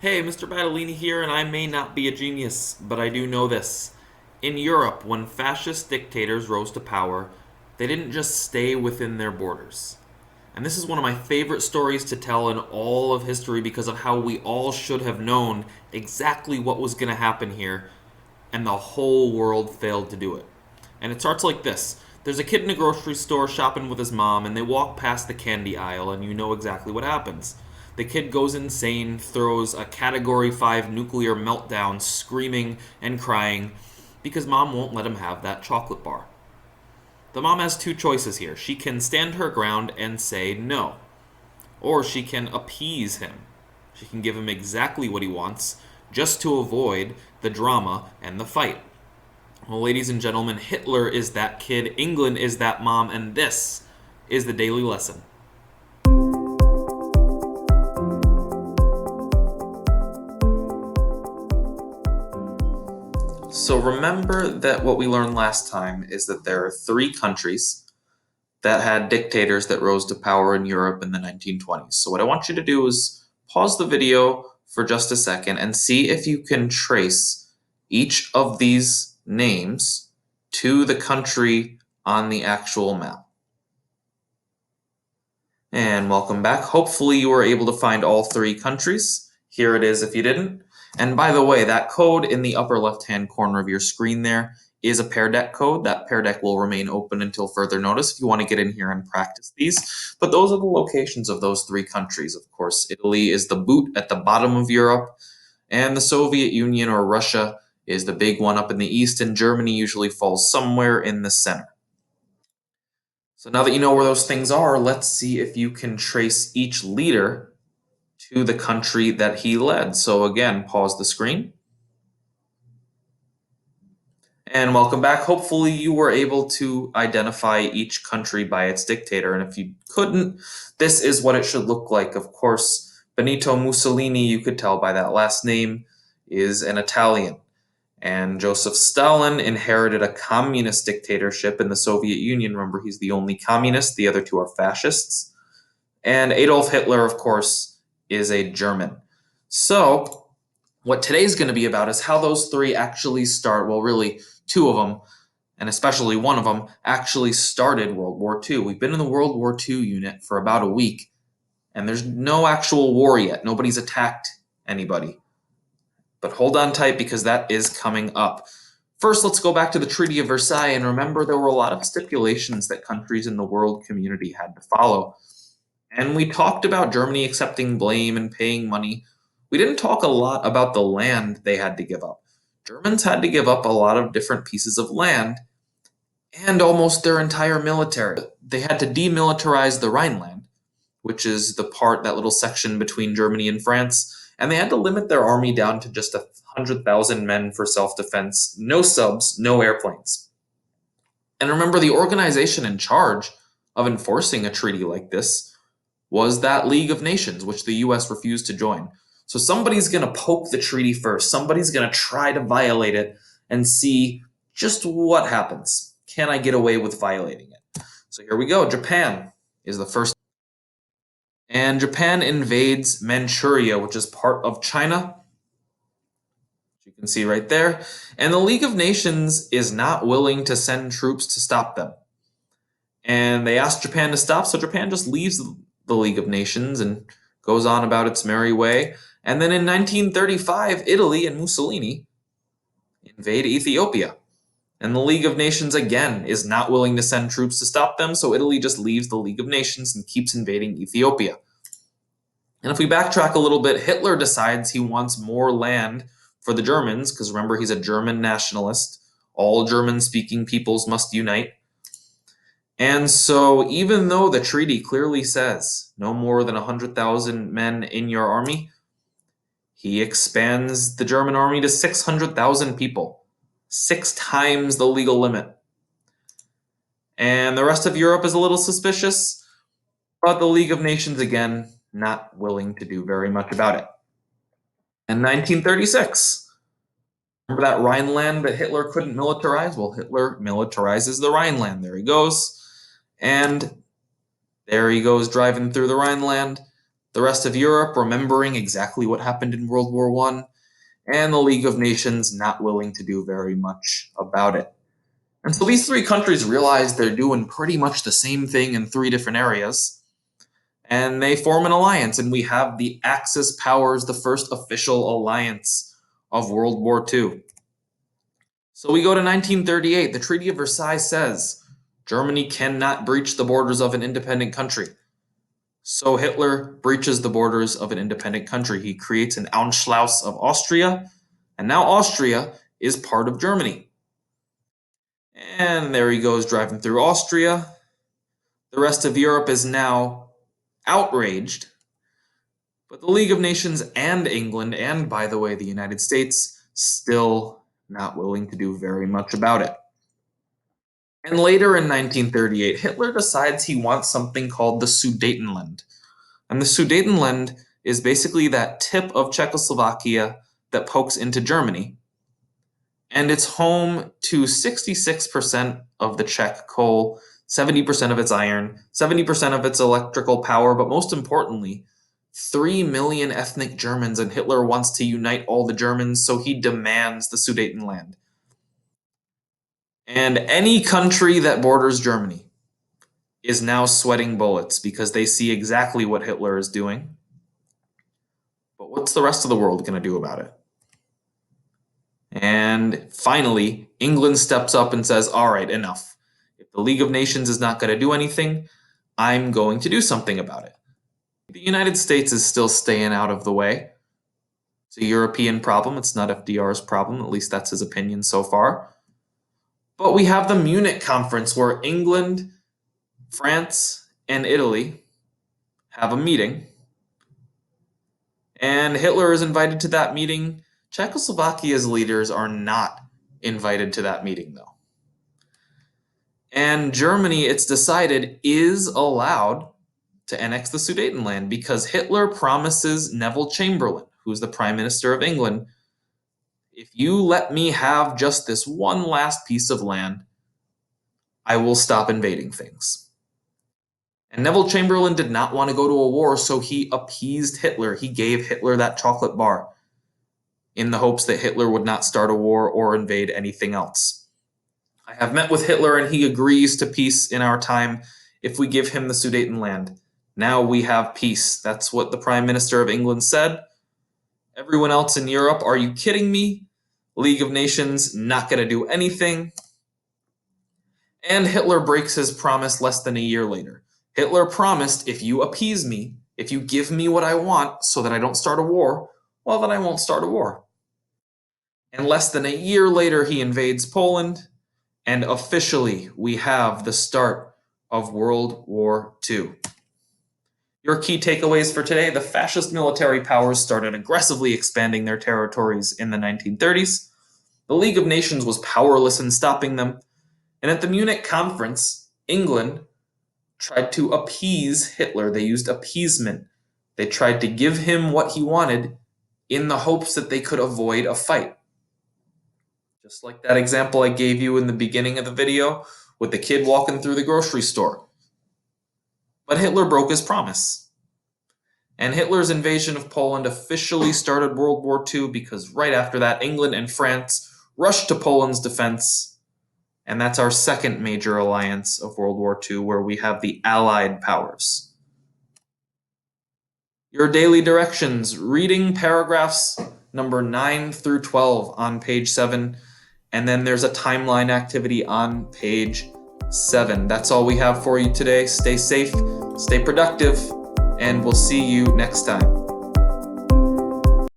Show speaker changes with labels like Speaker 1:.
Speaker 1: Hey, Mr. Battolini here, and I may not be a genius, but I do know this. In Europe, when fascist dictators rose to power, they didn't just stay within their borders. And this is one of my favorite stories to tell in all of history because of how we all should have known exactly what was going to happen here, and the whole world failed to do it. And it starts like this. There's a kid in a grocery store shopping with his mom, and they walk past the candy aisle, and you know exactly what happens. The kid goes insane, throws a Category 5 nuclear meltdown, screaming and crying because mom won't let him have that chocolate bar. The mom has two choices here. She can stand her ground and say no, or she can appease him. She can give him exactly what he wants just to avoid the drama and the fight. Well, ladies and gentlemen, Hitler is that kid, England is that mom, and this is the daily lesson. So remember that what we learned last time is that there are three countries that had dictators that rose to power in Europe in the 1920s. So what I want you to do is pause the video for just a second and see if you can trace each of these names to the country on the actual map. And welcome back. Hopefully you were able to find all three countries. Here it is if you didn't. And by the way, that code in the upper left-hand corner of your screen there is a pair deck code. That pair deck will remain open until further notice if you want to get in here and practice these. But those are the locations of those three countries. Of course, Italy is the boot at the bottom of Europe, and the Soviet Union or Russia is the big one up in the east, and Germany usually falls somewhere in the center. So now that you know where those things are, let's see if you can trace each leader to the country that he led. So again, pause the screen. And welcome back. Hopefully you were able to identify each country by its dictator. And if you couldn't, this is what it should look like. Of course, Benito Mussolini, you could tell by that last name, is an Italian. And Joseph Stalin inherited a communist dictatorship in the Soviet Union. Remember, he's the only communist, the other two are fascists. And Adolf Hitler, of course, is a German. So, what today's going to be about is how those three actually start. Well, really, two of them, and especially one of them, actually started World War II. We've been in the World War II unit for about a week, and there's no actual war yet. Nobody's attacked anybody. But hold on tight because that is coming up. First, let's go back to the Treaty of Versailles and remember there were a lot of stipulations that countries in the world community had to follow. And we talked about Germany accepting blame and paying money. We didn't talk a lot about the land they had to give up. Germans had to give up a lot of different pieces of land and almost their entire military. They had to demilitarize the Rhineland, which is the part, that little section between Germany and France, and they had to limit their army down to just 100,000 men for self-defense, no subs, no airplanes. And remember, the organization in charge of enforcing a treaty like this was that League of Nations, which the US refused to join. So somebody's going to poke the treaty first. Somebody's going to try to violate it and see just what happens. Can I get away with violating it? So here we go. Japan is the first. And Japan invades Manchuria, which is part of China. You can see right there. And the League of Nations is not willing to send troops to stop them. And they ask Japan to stop, so Japan just leaves the League of Nations and goes on about its merry way. And then in 1935, Italy and Mussolini invade Ethiopia. And the League of Nations again is not willing to send troops to stop them, so Italy just leaves the League of Nations and keeps invading Ethiopia. And if we backtrack a little bit, Hitler decides he wants more land for the Germans, because remember, he's a German nationalist. All German-speaking peoples must unite. And so even though the treaty clearly says no more than 100,000 men in your army, he expands the German army to 600,000 people, 6 times the legal limit. And the rest of Europe is a little suspicious, but the League of Nations, again, not willing to do very much about it. In 1936, remember that Rhineland that Hitler couldn't militarize? Well, Hitler militarizes the Rhineland. There he goes. And there he goes driving through the Rhineland. the rest of Europe remembering exactly what happened in World War I, and the League of Nations not willing to do very much about it. And so these three countries realize they're doing pretty much the same thing in three different areas, and they form an alliance, and we have the Axis powers, the first official alliance of World War II. So we go to 1938. The Treaty of Versailles says Germany cannot breach the borders of an independent country. So Hitler breaches the borders of an independent country. He creates an Anschluss of Austria, and now Austria is part of Germany. And there he goes driving through Austria. The rest of Europe is now outraged. But the League of Nations and England, and by the way, the United States, still not willing to do very much about it. And later in 1938, Hitler decides he wants something called the Sudetenland. And the Sudetenland is basically that tip of Czechoslovakia that pokes into Germany. And it's home to 66% of the Czech coal, 70% of its iron, 70% of its electrical power, but most importantly, 3 million ethnic Germans, and Hitler wants to unite all the Germans, so he demands the Sudetenland. And any country that borders Germany is now sweating bullets because they see exactly what Hitler is doing. But what's the rest of the world going to do about it? And finally, England steps up and says, all right, enough. If the League of Nations is not going to do anything, I'm going to do something about it. The United States is still staying out of the way. It's a European problem. It's not FDR's problem. At least that's his opinion so far. But we have the Munich Conference where England, France, and Italy have a meeting. And Hitler is invited to that meeting. Czechoslovakia's leaders are not invited to that meeting, though. And Germany, it's decided, is allowed to annex the Sudetenland because Hitler promises Neville Chamberlain, who's the Prime Minister of England, if you let me have just this one last piece of land, I will stop invading things. And Neville Chamberlain did not want to go to a war, so he appeased Hitler. He gave Hitler that chocolate bar in the hopes that Hitler would not start a war or invade anything else. I have met with Hitler, and he agrees to peace in our time if we give him the Sudetenland. Now we have peace. That's what the Prime Minister of England said. Everyone else in Europe, are you kidding me? League of Nations, not going to do anything. And Hitler breaks his promise less than a year later. Hitler promised, if you appease me, if you give me what I want so that I don't start a war, well, then I won't start a war. And less than a year later, he invades Poland, and officially we have the start of World War II. Your key takeaways for today: the fascist military powers started aggressively expanding their territories in the 1930s. The League of Nations was powerless in stopping them. And at the Munich Conference, England tried to appease Hitler. They used appeasement. They tried to give him what he wanted in the hopes that they could avoid a fight. Just like that example I gave you in the beginning of the video with the kid walking through the grocery store. But Hitler broke his promise. And Hitler's invasion of Poland officially started World War II because right after that, England and France rushed to Poland's defense. And that's our second major alliance of World War II, where we have the Allied powers. Your daily directions: reading paragraphs number 9 through 12 on page 7. And then there's a timeline activity on page 7. That's all we have for you today. Stay safe, stay productive, and we'll see you next time.